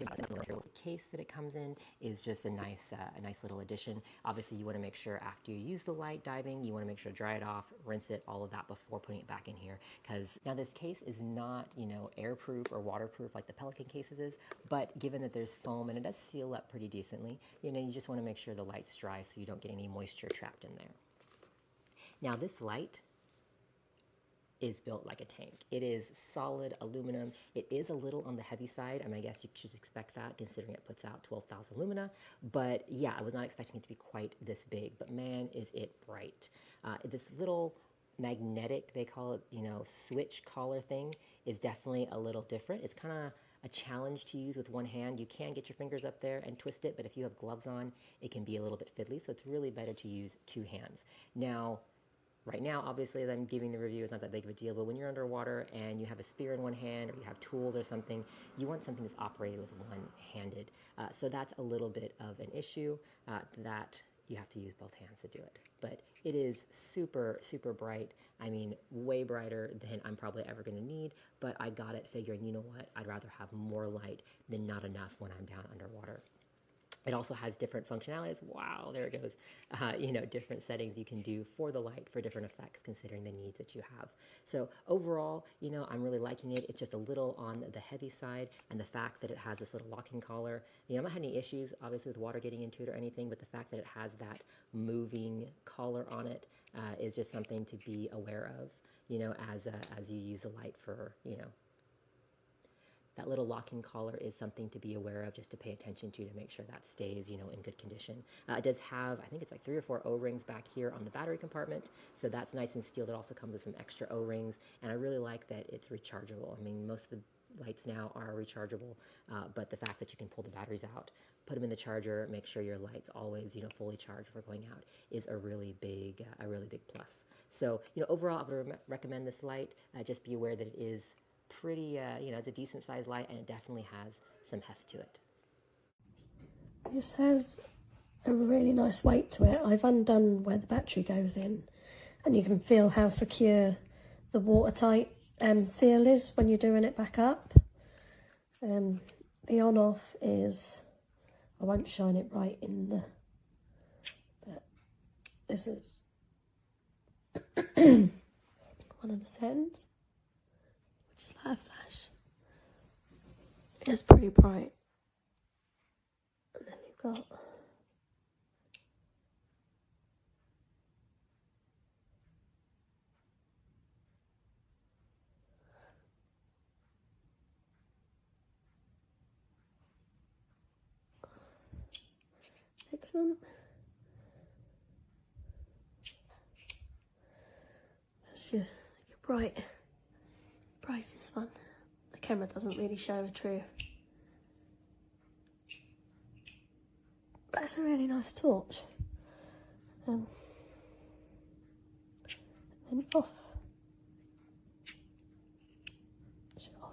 The case that it comes in is just a nice little addition. Obviously, you want to make sure after you use the light diving, you want to make sure to dry it off, rinse it, all of that before putting it back in here. Because now this case is not, airproof or waterproof like the Pelican cases is, but given that there's foam and it does seal up pretty decently, you just want to make sure the light's dry so you don't get any moisture trapped in there. Now this light is built like a tank. It is solid aluminum. It is a little on the heavy side. I mean, I guess you should expect that considering it puts out 12,000 lumina. But yeah, I was not expecting it to be quite this big, but man, is it bright. This little magnetic, they call it, switch collar thing is definitely a little different. It's kind of a challenge to use with one hand. You can get your fingers up there and twist it, but if you have gloves on, it can be a little bit fiddly. So it's really better to use two hands. Now, right now, obviously, as I'm giving the review, it's not that big of a deal, but when you're underwater and you have a spear in one hand or you have tools or something, you want something that's operated with one-handed. So that's a little bit of an issue that you have to use both hands to do it. But it is super, super bright. I mean, way brighter than I'm probably ever going to need, but I got it figuring, you know what, I'd rather have more light than not enough when I'm down underwater. It also has different functionalities. Wow, there it goes. Different settings you can do for the light for different effects considering the needs that you have. So overall, I'm really liking it. It's just a little on the heavy side, and the fact that it has this little locking collar. I'm not having any issues, obviously, with water getting into it or anything, but the fact that it has that moving collar on it is just something to be aware of, as you use the light for, that little locking collar is something to be aware of, just to pay attention to make sure that stays, in good condition. It does have, I think it's like 3 or 4 O-rings back here on the battery compartment, so that's nice and sealed. It also comes with some extra O-rings, and I really like that it's rechargeable. I mean, most of the lights now are rechargeable, but the fact that you can pull the batteries out, put them in the charger, make sure your light's always, fully charged for going out is a really big plus. So, overall, I would recommend this light. Just be aware that it is pretty, it's a decent sized light, and it definitely has some heft to it. This has a really nice weight to it. I've undone where the battery goes in, and you can feel how secure the watertight seal is when you're doing it back up. The on-off is, I won't shine it right in the, but this is one of the settings. Just like a flash. It's pretty bright. And then you've got next one. That's your brightest one. The camera doesn't really show a true. But it's a really nice torch. And then off. Shut off.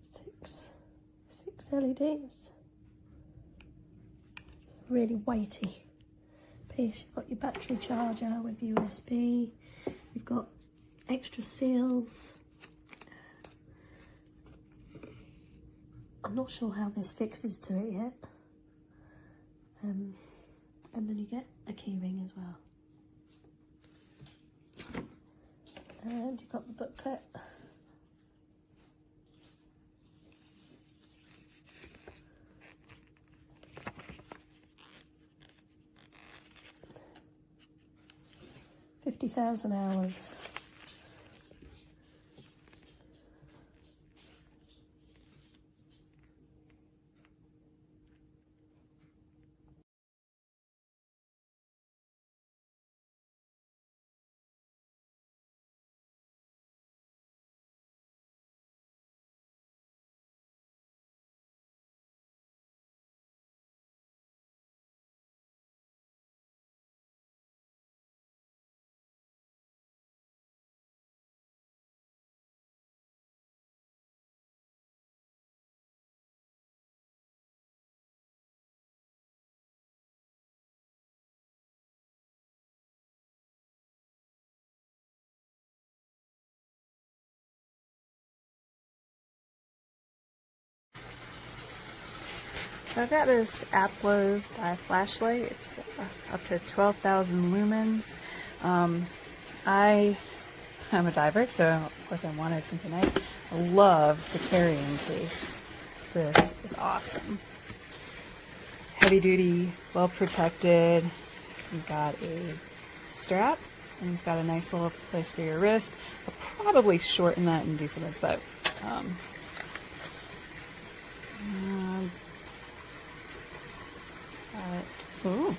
Six LEDs. It's a really weighty piece. You've got your battery charger with USB. You've got extra seals. I'm not sure how this fixes to it yet. And then you get a key ring as well. And you've got the booklet. $50,000 hours. So I've got this APLOS dive flashlight. It's up to 12,000 lumens. I am a diver, so of course I wanted something nice. I love the carrying case. This is awesome. Heavy duty, well protected. You've got a strap, and it's got a nice little place for your wrist. I'll probably shorten that and do something, but ooh,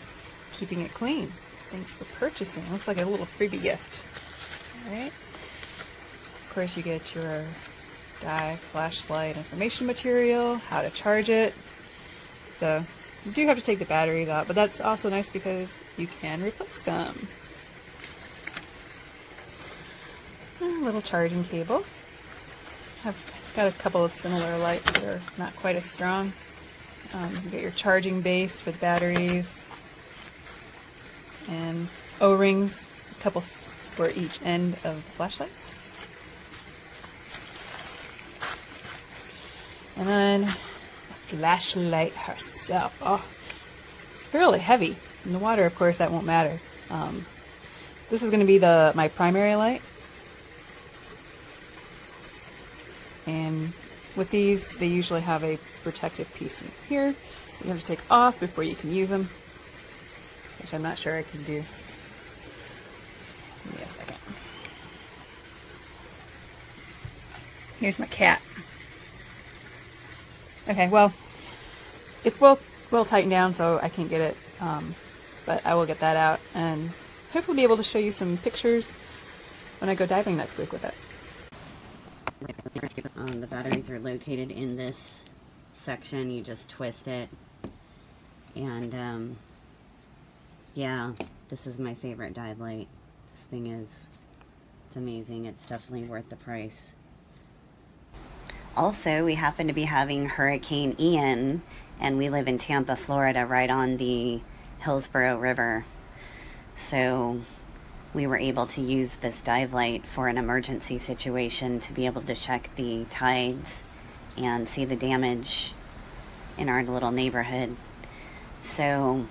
keeping it clean. Thanks for purchasing. Looks like a little freebie gift. All right. Of course, you get your dive flashlight information material, how to charge it. So you do have to take the batteries out, but that's also nice because you can replace them. A little charging cable. I've got a couple of similar lights that are not quite as strong. You get your charging base for the batteries and O-rings, a couple for each end of the flashlight. And then the flashlight herself. Oh, it's fairly heavy. In the water, of course, that won't matter. This is going to be my primary light. And with these, they usually have a protective piece in here you have to take off before you can use them, which I'm not sure I can do. Give me a second. Here's my cat. Okay, well, it's well tightened down, so I can't get it, but I will get that out and hopefully be able to show you some pictures when I go diving next week with it. The batteries are located in this section. You just twist it, and yeah, this is my favorite dive light. This thing it's amazing. It's definitely worth the price. Also, we happen to be having Hurricane Ian, and we live in Tampa, Florida, right on the Hillsborough River. So we were able to use this dive light for an emergency situation to be able to check the tides and see the damage in our little neighborhood. So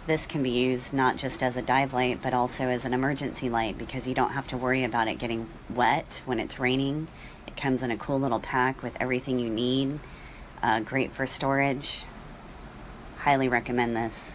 this can be used not just as a dive light, but also as an emergency light, because you don't have to worry about it getting wet when it's raining. It comes in a cool little pack with everything you need. Great for storage. Highly recommend this.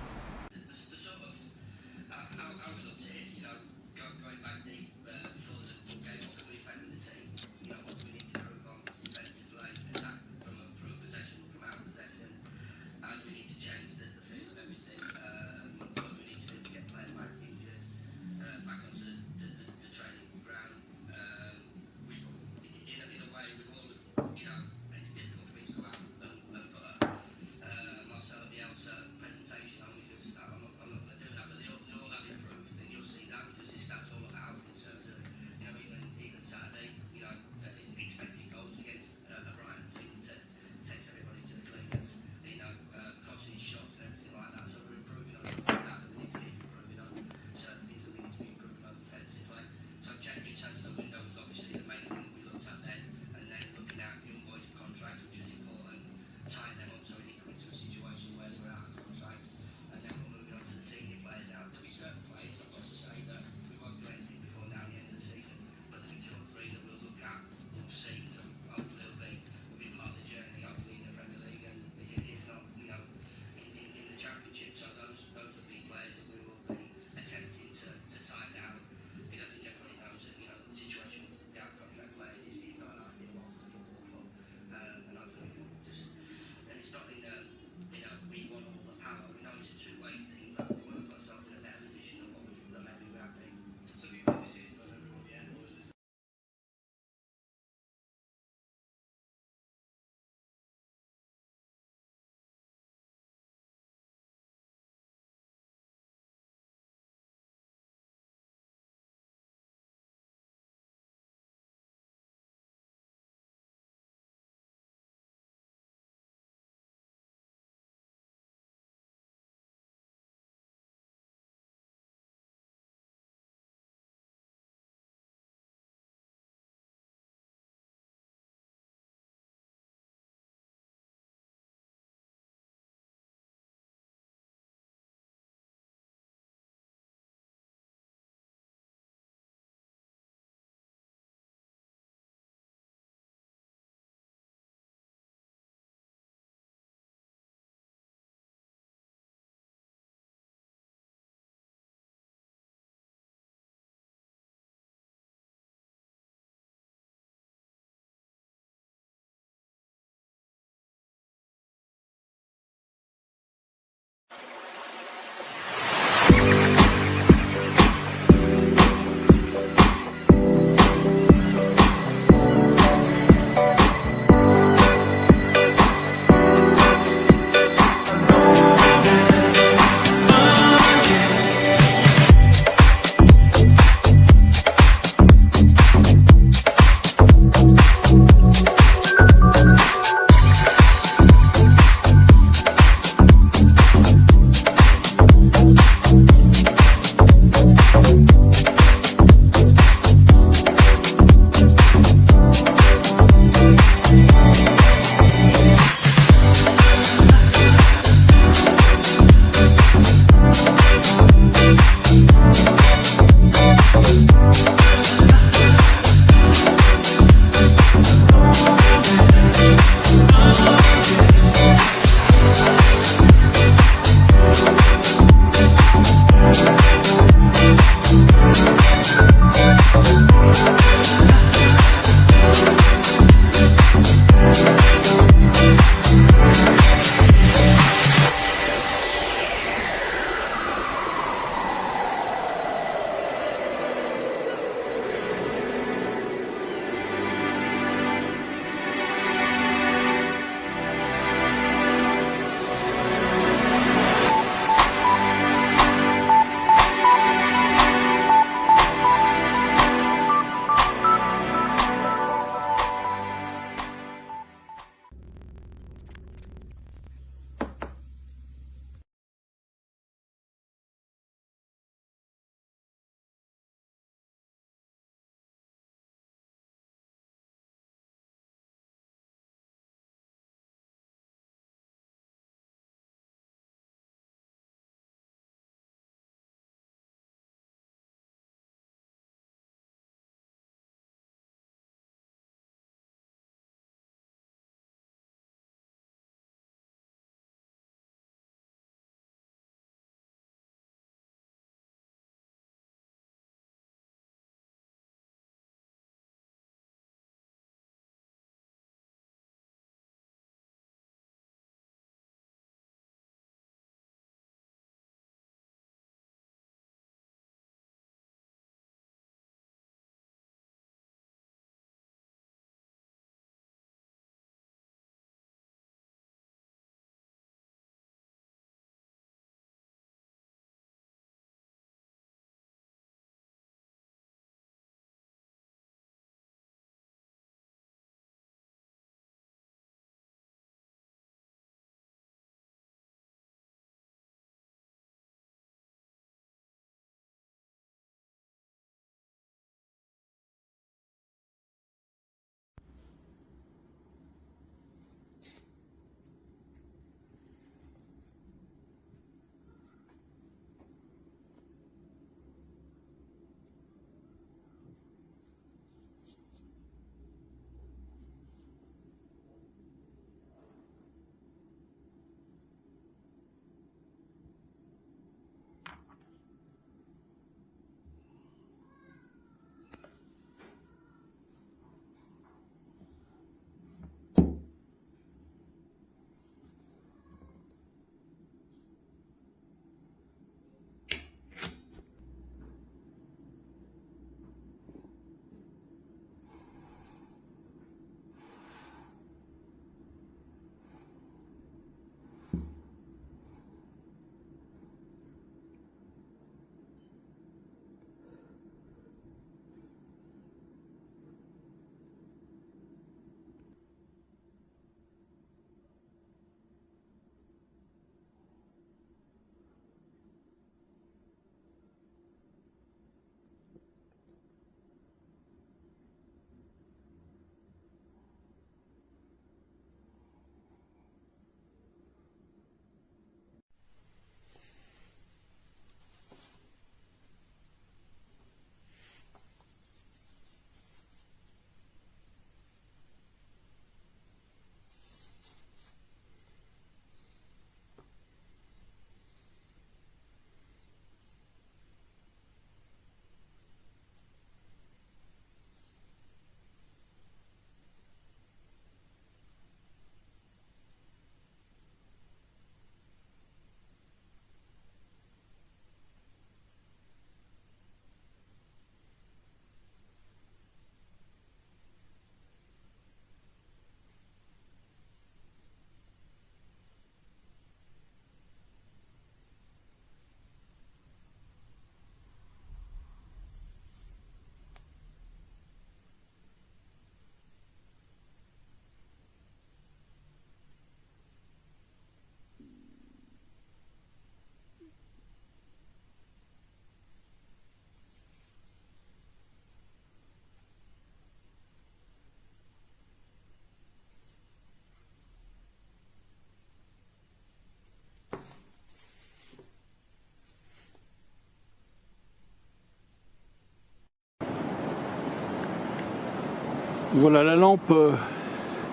Voilà, la lampe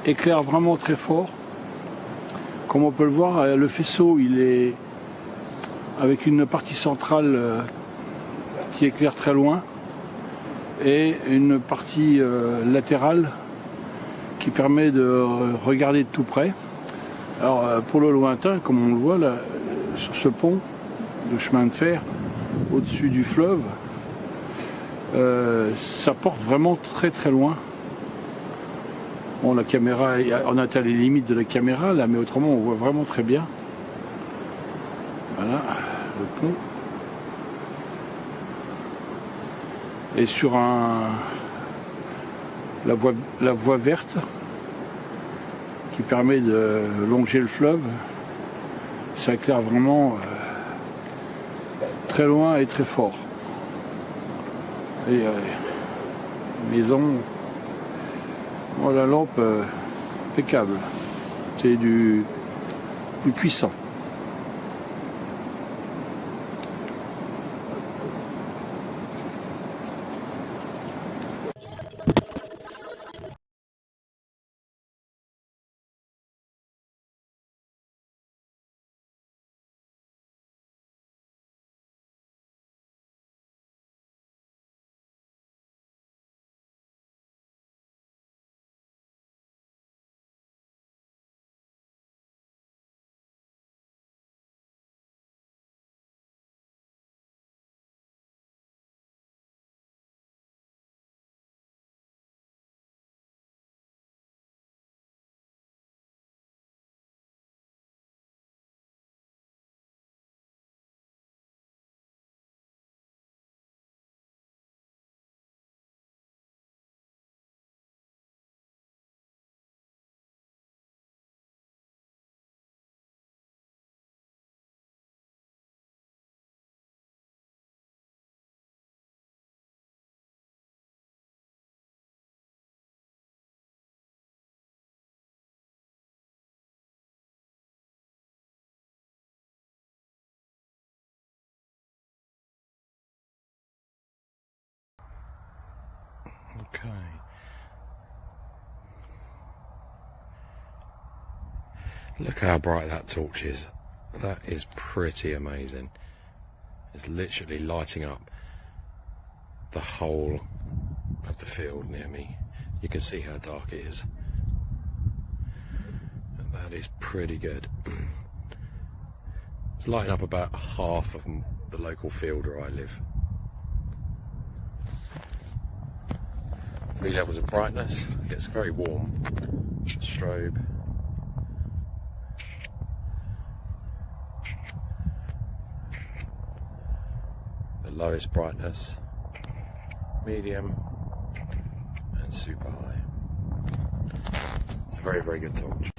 éclaire vraiment très fort. Comme on peut le voir, le faisceau il est avec une partie centrale qui éclaire très loin et une partie latérale qui permet de regarder de tout près. Alors pour le lointain, comme on le voit là, sur ce pont de chemin de fer au-dessus du fleuve, ça porte vraiment très très loin. Bon, la caméra, on atteint les limites de la caméra là, mais autrement on voit vraiment très bien. Voilà le pont. Et sur la voie verte qui permet de longer le fleuve, ça éclaire vraiment très loin et très fort. Et maison, oh, la lampe impeccable, c'est du puissant. Okay. Look how bright that torch is. That is pretty amazing. It's literally lighting up the whole of the field near me. You can see how dark it is. And that is pretty good. It's lighting up about half of the local field where I live. 3 levels of brightness. It gets very warm. Strobe. The lowest brightness, medium, and super high. It's a very, very good torch.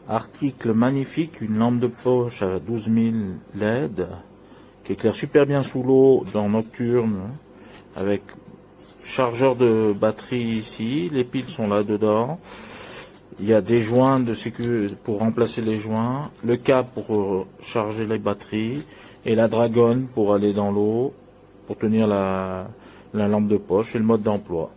Article magnifique, une lampe de poche à 12 000 LED qui éclaire super bien sous l'eau dans nocturne avec chargeur de batterie ici, les piles sont là dedans. Il y a des joints de sécurité pour remplacer les joints, le câble pour charger les batteries et la dragonne pour aller dans l'eau, pour tenir la lampe de poche et le mode d'emploi.